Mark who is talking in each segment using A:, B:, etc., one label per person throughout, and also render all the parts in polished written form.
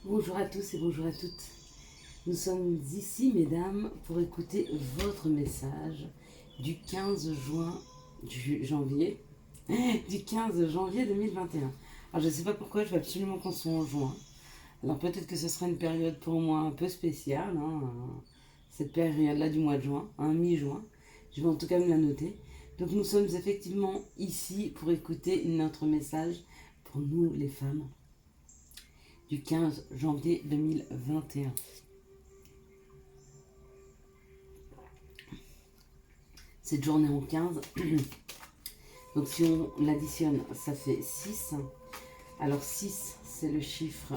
A: Bonjour à tous et bonjour à toutes. Nous sommes ici, mesdames, pour écouter votre message du 15 juin, janvier, du 15 janvier 2021. Alors, je ne sais pas pourquoi, je veux absolument qu'on soit en juin. Alors, peut-être que ce sera une période pour moi un peu spéciale, cette période-là du mois de juin, mi-juin. Je vais en tout cas me la noter. Donc, nous sommes effectivement ici pour écouter notre message pour nous, les femmes, du 15 janvier 2021. Cette journée en 15, donc si on l'additionne, ça fait 6. Alors 6, c'est le chiffre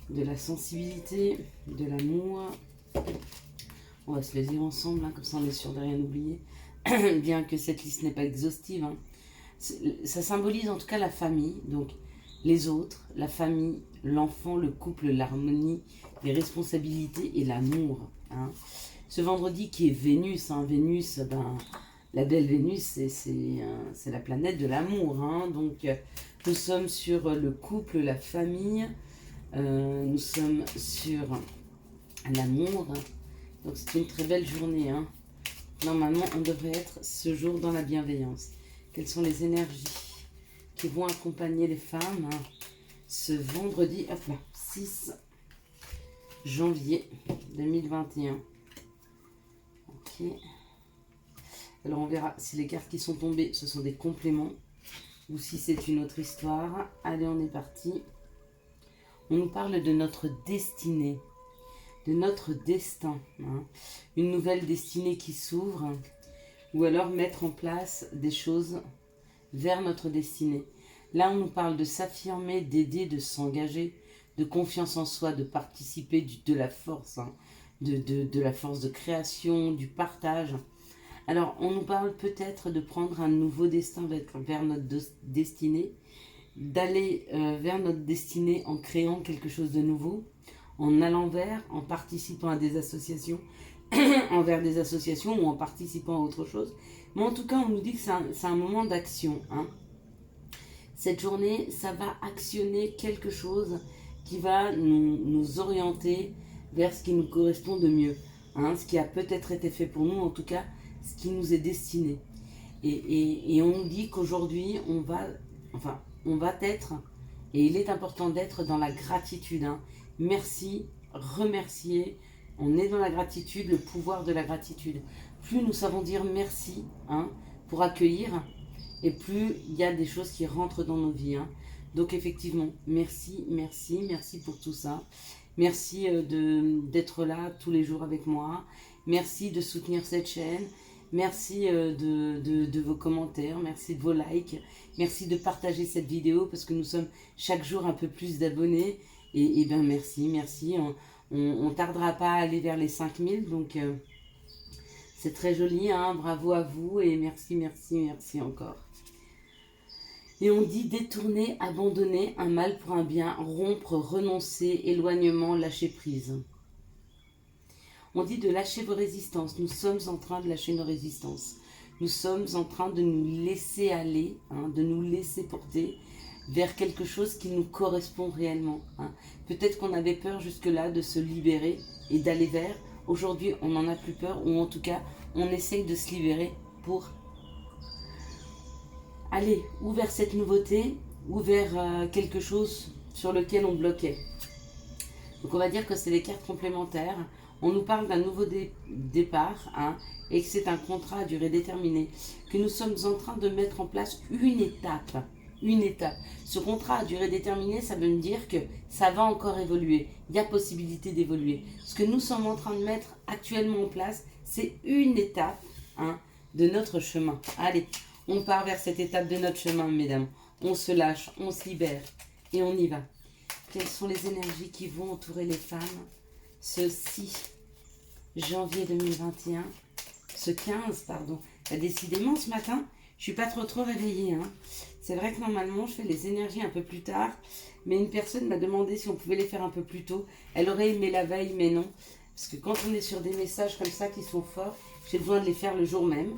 A: de la sensibilité, de l'amour. On va se le dire ensemble, comme ça on est sûr de rien oublier. Bien que cette liste n'est pas exhaustive. Ça symbolise en tout cas la famille, donc les autres, la famille, l'enfant, le couple, l'harmonie, les responsabilités et l'amour. Ce vendredi qui est Vénus, Vénus, la belle Vénus, c'est la planète de l'amour. Donc nous sommes sur le couple, la famille, nous sommes sur l'amour. Donc c'est une très belle journée. Normalement, on devrait être ce jour dans la bienveillance. Quelles sont les énergies qui vont accompagner les femmes ce vendredi, 6 janvier 2021. Ok. Alors on verra si les cartes qui sont tombées, ce sont des compléments ou si c'est une autre histoire. Allez, on est parti. On nous parle de notre destinée, de notre destin. Une nouvelle destinée qui s'ouvre, ou alors mettre en place des choses vers notre destinée. Là, on nous parle de s'affirmer, d'aider, de s'engager, de confiance en soi, de participer, de la force, de la force de création, du partage. Alors, on nous parle peut-être de prendre un nouveau destin vers notre destinée, d'aller vers notre destinée en créant quelque chose de nouveau, en allant vers, en participant à des associations, envers des associations ou en participant à autre chose. Mais en tout cas, on nous dit que c'est un moment d'action. Cette journée, ça va actionner quelque chose qui va nous orienter vers ce qui nous correspond de mieux. Ce qui a peut-être été fait pour nous, en tout cas, ce qui nous est destiné. Et on nous dit qu'aujourd'hui, on va être, et il est important d'être dans la gratitude. Merci, remercier. On est dans la gratitude, le pouvoir de la gratitude. Plus nous savons dire merci pour accueillir, et plus il y a des choses qui rentrent dans nos vies. Donc effectivement, merci, merci, merci pour tout ça. Merci d'être là tous les jours avec moi. Merci de soutenir cette chaîne. Merci de vos commentaires. Merci de vos likes. Merci de partager cette vidéo parce que nous sommes chaque jour un peu plus d'abonnés. Et bien merci, merci. On ne tardera pas à aller vers les 5000. Donc c'est très joli. Bravo à vous et merci, merci, merci encore. Et on dit détourner, abandonner, un mal pour un bien, rompre, renoncer, éloignement, lâcher prise. On dit de lâcher vos résistances. Nous sommes en train de lâcher nos résistances. Nous sommes en train de nous laisser aller, de nous laisser porter vers quelque chose qui nous correspond réellement. Peut-être qu'on avait peur jusque-là de se libérer et d'aller vers. Aujourd'hui, on n'en a plus peur, ou en tout cas, on essaye de se libérer pour aller ou vers cette nouveauté, ou vers quelque chose sur lequel on bloquait. Donc on va dire que c'est des cartes complémentaires. On nous parle d'un nouveau départ, et que c'est un contrat à durée déterminée, que nous sommes en train de mettre en place une étape. Une étape. Ce contrat à durée déterminée, ça veut dire que ça va encore évoluer. Il y a possibilité d'évoluer. Ce que nous sommes en train de mettre actuellement en place, c'est une étape de notre chemin. Allez, on part vers cette étape de notre chemin, mesdames. On se lâche, on se libère et on y va. Quelles sont les énergies qui vont entourer les femmes ce 6 janvier 2021, ce 15, pardon. Décidément, ce matin, je suis pas trop réveillée. C'est vrai que normalement, je fais les énergies un peu plus tard, mais une personne m'a demandé si on pouvait les faire un peu plus tôt. Elle aurait aimé la veille, mais non. Parce que quand on est sur des messages comme ça qui sont forts, j'ai besoin de les faire le jour même.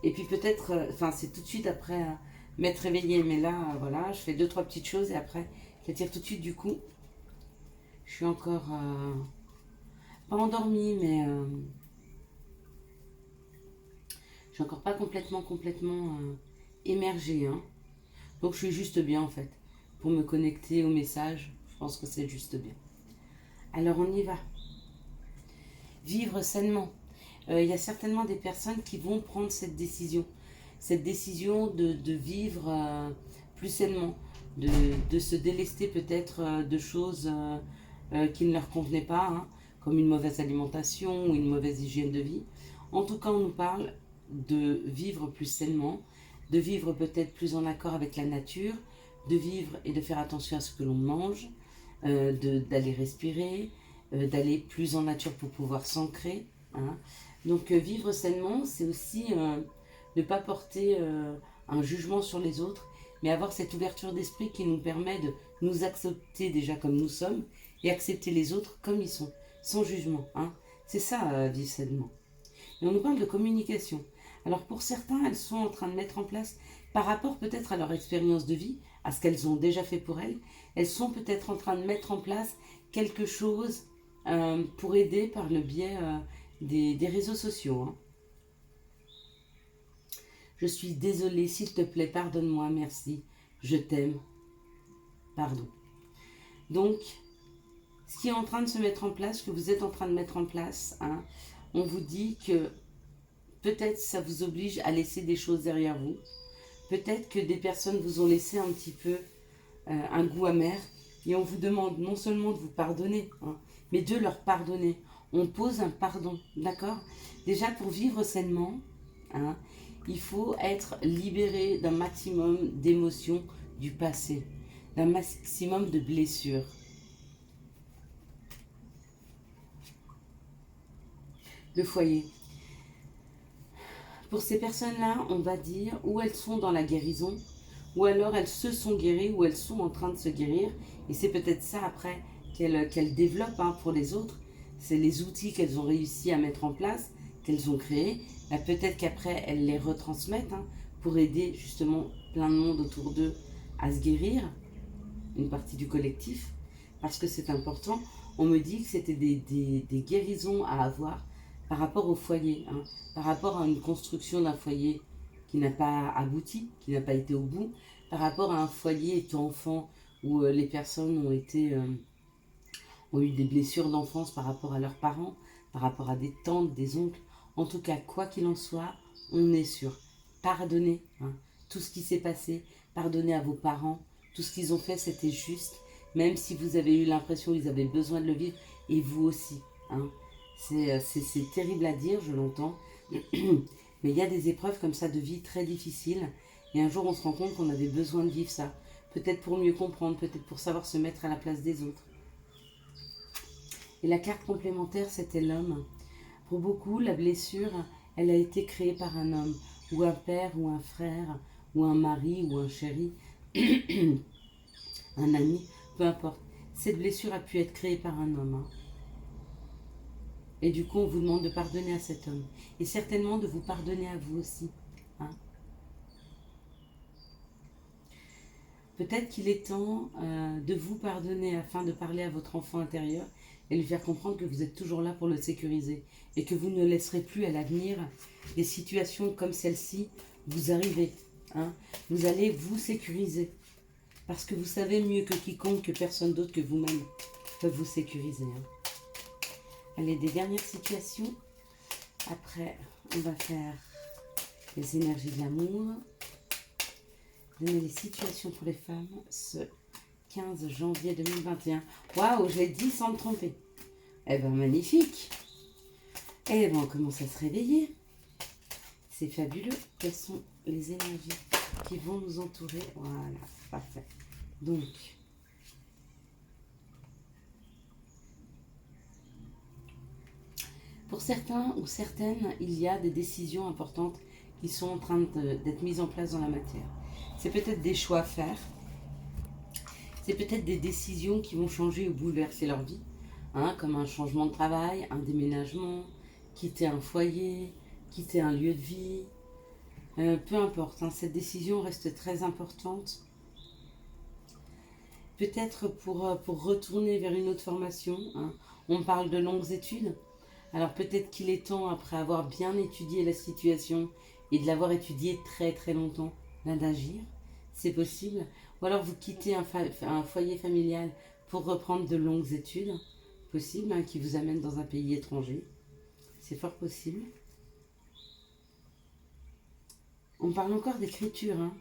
A: Et puis peut-être, c'est tout de suite après m'être réveillée. Mais là, voilà, je fais 2-3 petites choses et après, je les tire tout de suite du coup Je suis encore pas endormie, mais je suis encore pas complètement émergée. Hein. Donc je suis juste bien en fait. Pour me connecter au message, je pense que c'est juste bien. Alors on y va. Vivre sainement. Il y a certainement des personnes qui vont prendre cette décision. Cette décision de vivre plus sainement. De se délester peut-être de choses qui ne leur convenaient pas, hein, comme une mauvaise alimentation ou une mauvaise hygiène de vie. En tout cas, on nous parle de vivre plus sainement, de vivre peut-être plus en accord avec la nature, de vivre et de faire attention à ce que l'on mange, d'aller respirer, d'aller plus en nature pour pouvoir s'ancrer. Hein. Donc vivre sainement, c'est aussi ne pas porter un jugement sur les autres, mais avoir cette ouverture d'esprit qui nous permet de nous accepter déjà comme nous sommes et accepter les autres comme ils sont, sans jugement. Hein. C'est ça, vivre sainement. Et on nous parle de communication. Alors pour certains, elles sont en train de mettre en place, par rapport peut-être à leur expérience de vie, à ce qu'elles ont déjà fait pour elles sont peut-être en train de mettre en place quelque chose pour aider par le biais des réseaux sociaux. Hein. Je suis désolée, s'il te plaît, pardonne-moi, merci, je t'aime, pardon. Donc, ce qui est en train de se mettre en place, que vous êtes en train de mettre en place, hein, on vous dit que peut-être ça vous oblige à laisser des choses derrière vous. Peut-être que des personnes vous ont laissé un petit peu un goût amer. Et on vous demande non seulement de vous pardonner, hein, mais de leur pardonner. On pose un pardon, d'accord? Déjà pour vivre sainement, hein, il faut être libéré d'un maximum d'émotions du passé, d'un maximum de blessures. Le foyer. Pour ces personnes-là, on va dire où elles sont dans la guérison, ou alors elles se sont guéries, ou elles sont en train de se guérir. Et c'est peut-être ça après qu'elles développent hein, pour les autres. C'est les outils qu'elles ont réussi à mettre en place, qu'elles ont créés. Là, peut-être qu'après, elles les retransmettent hein, pour aider justement plein de monde autour d'eux à se guérir, une partie du collectif, parce que c'est important. On me dit que c'était des guérisons à avoir par rapport au foyer, hein, par rapport à une construction d'un foyer qui n'a pas abouti, qui n'a pas été au bout, par rapport à un foyer étant enfant où les personnes ont eu des blessures d'enfance par rapport à leurs parents, par rapport à des tantes, des oncles. En tout cas, quoi qu'il en soit, on est sûr. Pardonnez hein, tout ce qui s'est passé, pardonnez à vos parents, tout ce qu'ils ont fait c'était juste, même si vous avez eu l'impression qu'ils avaient besoin de le vivre, et vous aussi. Hein. C'est terrible à dire, je l'entends, mais il y a des épreuves comme ça de vie très difficiles, et un jour on se rend compte qu'on avait besoin de vivre ça, peut-être pour mieux comprendre, peut-être pour savoir se mettre à la place des autres. Et la carte complémentaire, c'était l'homme. Pour beaucoup, la blessure, elle a été créée par un homme, ou un père, ou un frère, ou un mari, ou un chéri, un ami, peu importe. Cette blessure a pu être créée par un homme. Hein. Et du coup, on vous demande de pardonner à cet homme. Et certainement de vous pardonner à vous aussi. Hein. Peut-être qu'il est temps de vous pardonner afin de parler à votre enfant intérieur et lui faire comprendre que vous êtes toujours là pour le sécuriser et que vous ne laisserez plus à l'avenir des situations comme celle-ci vous arriver. Hein. Vous allez vous sécuriser parce que vous savez mieux que quiconque que personne d'autre que vous-même peut vous sécuriser. Hein. Allez, des dernières situations. Après, on va faire les énergies de l'amour. Donner les situations pour les femmes ce 15 janvier 2021. Waouh, je l'ai dit sans me tromper. Eh bien, magnifique. Eh bien, on commence à se réveiller. C'est fabuleux. Quelles sont les énergies qui vont nous entourer? Voilà, parfait. Donc, pour certains ou certaines, il y a des décisions importantes qui sont en train d'être mises en place dans la matière. C'est peut-être des choix à faire. C'est peut-être des décisions qui vont changer ou bouleverser leur vie. Hein, comme un changement de travail, un déménagement, quitter un foyer, quitter un lieu de vie. Peu importe, hein, cette décision reste très importante. peut-être pour retourner vers une autre formation. Hein. On parle de longues études. Alors peut-être qu'il est temps, après avoir bien étudié la situation et de l'avoir étudié très très longtemps, d'agir. C'est possible. Ou alors vous quittez un foyer familial pour reprendre de longues études. Possible, hein, qui vous amène dans un pays étranger. C'est fort possible. On parle encore d'écriture. Hein.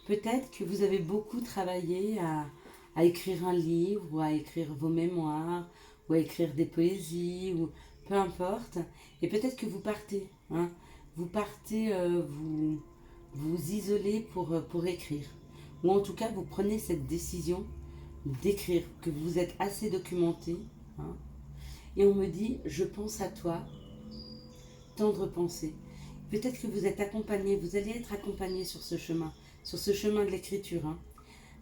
A: Peut-être que vous avez beaucoup travaillé à écrire un livre, ou à écrire vos mémoires, ou à écrire des poésies, ou peu importe. Et peut-être que vous partez. Hein. Vous partez vous isoler pour écrire. Ou en tout cas, vous prenez cette décision d'écrire, que vous êtes assez documenté. Hein. Et on me dit, je pense à toi, tendre pensée. Peut-être que vous êtes accompagné, vous allez être accompagné sur ce chemin de l'écriture. Hein.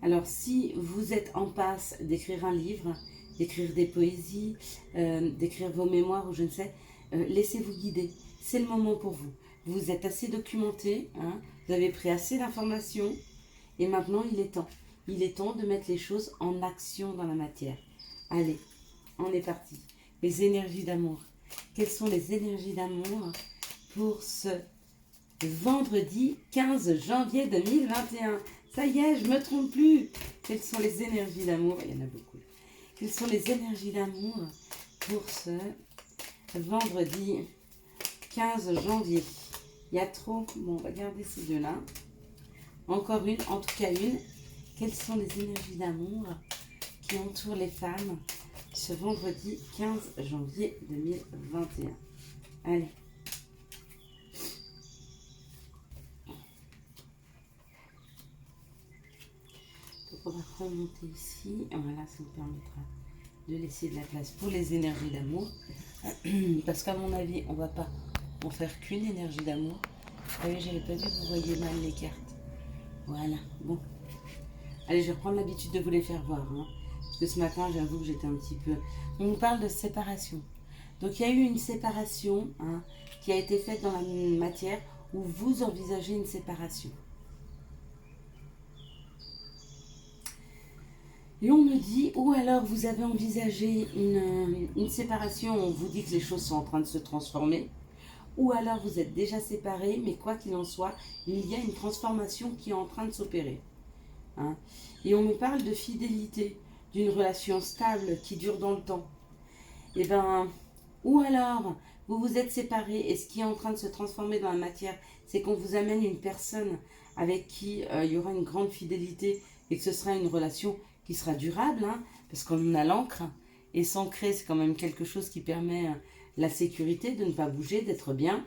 A: Alors si vous êtes en passe d'écrire un livre, d'écrire des poésies, d'écrire vos mémoires ou je ne sais, laissez-vous guider. C'est le moment pour vous. Vous êtes assez documenté, hein, vous avez pris assez d'informations et maintenant il est temps. Il est temps de mettre les choses en action dans la matière. Allez, on est parti. Les énergies d'amour. Quelles sont les énergies d'amour pour ce vendredi 15 janvier 2021? Ça y est, je ne me trompe plus. Quelles sont les énergies d'amour? Il y en a beaucoup. Quelles sont les énergies d'amour pour ce vendredi 15 janvier? Il y a trop. Bon, on va garder ces deux-là. Encore une, en tout cas une. Quelles sont les énergies d'amour qui entourent les femmes ce vendredi 15 janvier 2021? Allez. Donc on va remonter ici. Voilà, ça nous permettra de laisser de la place pour les énergies d'amour. Parce qu'à mon avis, on ne va pas en faire qu'une énergie d'amour. Vous voyez, j'avais pas vu que vous voyez mal les cartes. Voilà, bon. Allez, je vais reprendre l'habitude de vous les faire voir. Hein. Parce que ce matin, j'avoue que j'étais un petit peu... On nous parle de séparation. Donc, il y a eu une séparation hein, qui a été faite dans la matière où vous envisagez une séparation. Et on me dit, ou alors vous avez envisagé une séparation, on vous dit que les choses sont en train de se transformer, ou alors vous êtes déjà séparés, mais quoi qu'il en soit, il y a une transformation qui est en train de s'opérer. Hein. Et on me parle de fidélité, d'une relation stable qui dure dans le temps. Et ben, ou alors vous vous êtes séparés et ce qui est en train de se transformer dans la matière, c'est qu'on vous amène une personne avec qui il y aura une grande fidélité et que ce sera une relation qui sera durable, hein, parce qu'on a l'encre et s'ancrer, c'est quand même quelque chose qui permet la sécurité, de ne pas bouger, d'être bien.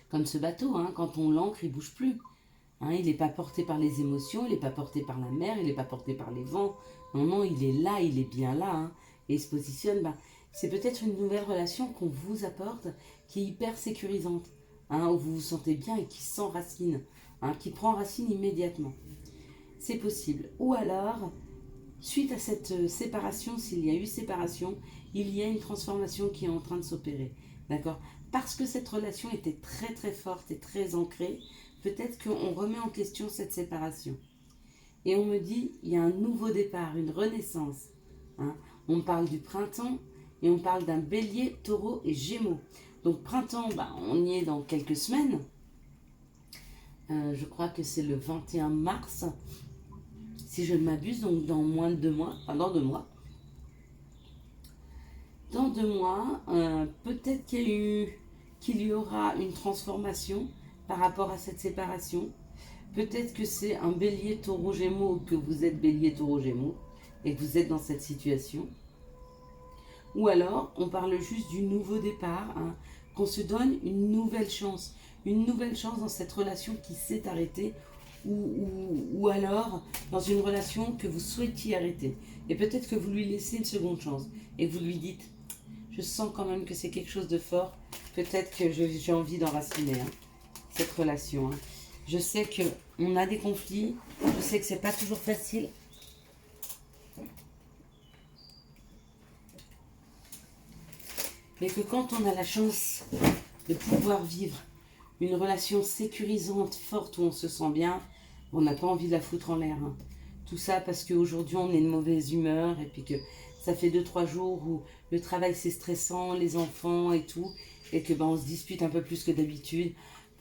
A: Comme ce bateau, hein, quand on l'ancre, il ne bouge plus. Hein, il n'est pas porté par les émotions, il n'est pas porté par la mer, il n'est pas porté par les vents. Non, non, il est là, il est bien là. Hein, et il se positionne. Ben, c'est peut-être une nouvelle relation qu'on vous apporte qui est hyper sécurisante. Hein, où vous vous sentez bien et qui s'enracine. Hein, qui prend racine immédiatement. C'est possible. Ou alors, suite à cette séparation, s'il y a eu séparation, il y a une transformation qui est en train de s'opérer. D'accord? Parce que cette relation était très très forte et très ancrée, peut-être qu'on remet en question cette séparation. Et on me dit, il y a un nouveau départ, une renaissance. Hein. On parle du printemps et on parle d'un bélier, taureau et gémeaux. Donc printemps, bah, on y est dans quelques semaines. Je crois que c'est le 21 mars, si je ne m'abuse, donc dans moins de 2 mois, enfin dans 2 mois. Dans 2 mois, peut-être qu'il y aura une transformation par rapport à cette séparation. Peut-être que c'est un bélier taureau gémeaux, que vous êtes bélier taureau gémeaux et que vous êtes dans cette situation. Ou alors, on parle juste du nouveau départ, hein, qu'on se donne une nouvelle chance dans cette relation qui s'est arrêtée ou alors dans une relation que vous souhaitiez arrêter. Et peut-être que vous lui laissez une seconde chance et que vous lui dites, je sens quand même que c'est quelque chose de fort, peut-être que j'ai envie d'enraciner hein, cette relation. Hein. Je sais qu'on a des conflits, je sais que c'est pas toujours facile. Mais que quand on a la chance de pouvoir vivre une relation sécurisante, forte, où on se sent bien, on n'a pas envie de la foutre en l'air. Hein. Tout ça parce qu'aujourd'hui on est de mauvaise humeur et puis que ça fait 2-3 jours où le travail c'est stressant, les enfants et tout, et que on se dispute un peu plus que d'habitude.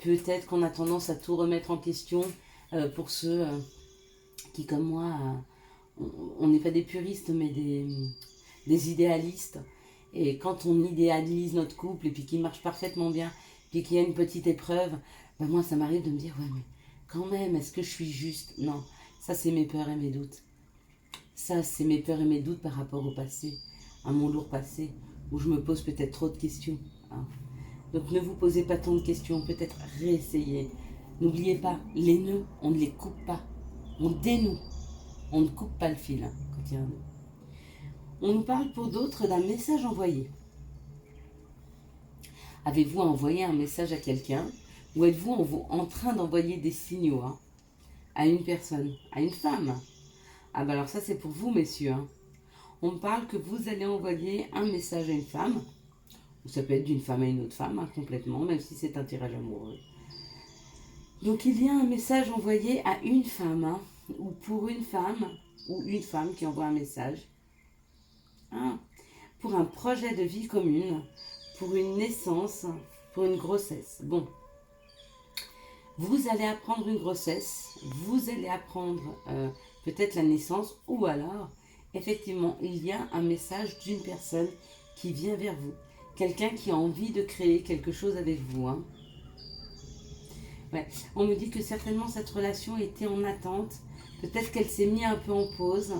A: Peut-être qu'on a tendance à tout remettre en question pour ceux qui, comme moi, on n'est pas des puristes, mais des idéalistes. Et quand on idéalise notre couple et puis qu'il marche parfaitement bien, puis qu'il y a une petite épreuve, moi ça m'arrive de me dire, ouais mais quand même, est-ce que je suis juste? Non, ça c'est mes peurs et mes doutes. Ça c'est mes peurs et mes doutes par rapport au passé, à mon lourd passé, où je me pose peut-être trop de questions. Hein. Donc ne vous posez pas tant de questions, peut-être réessayez. N'oubliez pas, les nœuds, on ne les coupe pas, on dénoue. On ne coupe pas le fil hein, quand il y a un nœud. On nous parle pour d'autres d'un message envoyé. Avez-vous envoyé un message à quelqu'un ou êtes-vous en train d'envoyer des signaux hein, à une personne, à une femme? Ah ben alors ça c'est pour vous messieurs. Hein. On me parle que vous allez envoyer un message à une femme, ou ça peut être d'une femme à une autre femme, hein, complètement, même si c'est un tirage amoureux. Donc il y a un message envoyé à une femme, hein, ou pour une femme qui envoie un message, hein, pour un projet de vie commune, pour une naissance, pour une grossesse. Bon, vous allez apprendre une grossesse, vous allez apprendre peut-être la naissance, ou alors, effectivement, il y a un message d'une personne qui vient vers vous. Quelqu'un qui a envie de créer quelque chose avec vous. Hein. Ouais. On me dit que certainement cette relation était en attente. Peut-être qu'elle s'est mise un peu en pause.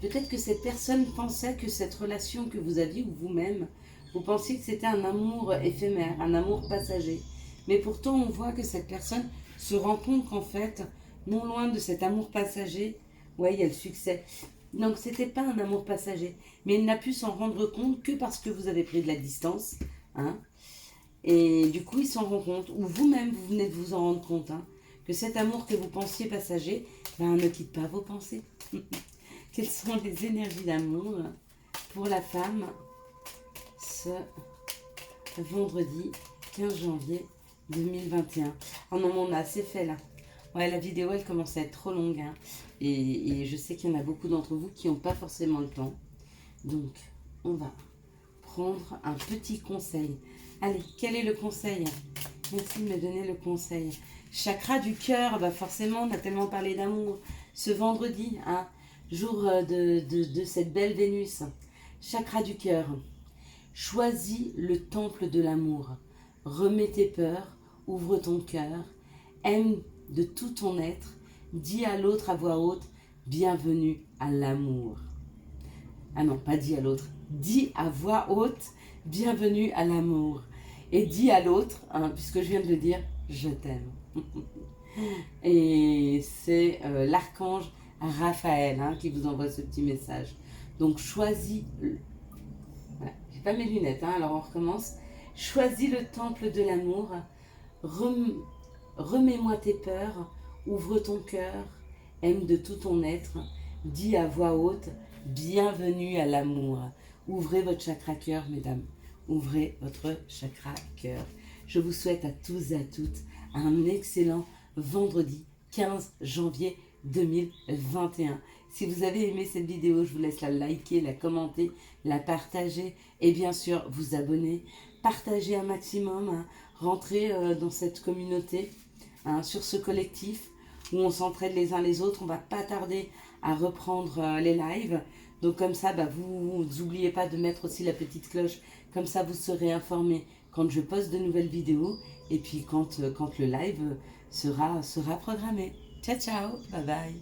A: Peut-être que cette personne pensait que cette relation que vous aviez, ou vous-même, vous pensiez que c'était un amour éphémère, un amour passager. Mais pourtant, on voit que cette personne se rend compte qu'en fait, non loin de cet amour passager, ouais, il y a le succès. Donc, c'était pas un amour passager. Mais il n'a pu s'en rendre compte que parce que vous avez pris de la distance. Hein, et du coup, il s'en rend compte, ou vous-même, vous venez de vous en rendre compte, hein, que cet amour que vous pensiez passager, ne quitte pas vos pensées. Quelles sont les énergies d'amour pour la femme ce vendredi 15 janvier 2021. Oh non, on a assez fait là. Ouais, la vidéo, elle commence à être trop longue. Hein. Et je sais qu'il y en a beaucoup d'entre vous qui n'ont pas forcément le temps. Donc, on va prendre un petit conseil. Allez, quel est le conseil? Merci de me donner le conseil. Chakra du cœur, forcément, on a tellement parlé d'amour. Ce vendredi, hein, jour de cette belle Vénus. Chakra du cœur. Choisis le temple de l'amour. Remets tes peurs, ouvre ton cœur. Aime de tout ton être. Dis à l'autre à voix haute, bienvenue à l'amour. Ah non, pas dis à l'autre. Dis à voix haute, bienvenue à l'amour. Et dis à l'autre, hein, puisque je viens de le dire, je t'aime. Et c'est l'archange Raphaël hein, qui vous envoie ce petit message. Donc choisis, voilà, j'ai pas mes lunettes, hein, alors on recommence. Choisis le temple de l'amour, remets-moi tes peurs, ouvre ton cœur, aime de tout ton être, dis à voix haute, bienvenue à l'amour. Ouvrez votre chakra cœur, mesdames, ouvrez votre chakra cœur. Je vous souhaite à tous et à toutes un excellent vendredi 15 janvier 2021. Si vous avez aimé cette vidéo, je vous laisse la liker, la commenter, la partager et bien sûr vous abonner. Partagez un maximum, hein, rentrez dans cette communauté, hein, sur ce collectif où on s'entraide les uns les autres. On va pas tarder à reprendre les lives. Donc comme ça, vous n'oubliez pas de mettre aussi la petite cloche. Comme ça, vous serez informés quand je poste de nouvelles vidéos et puis quand le live sera programmé. Ciao, ciao, bye bye.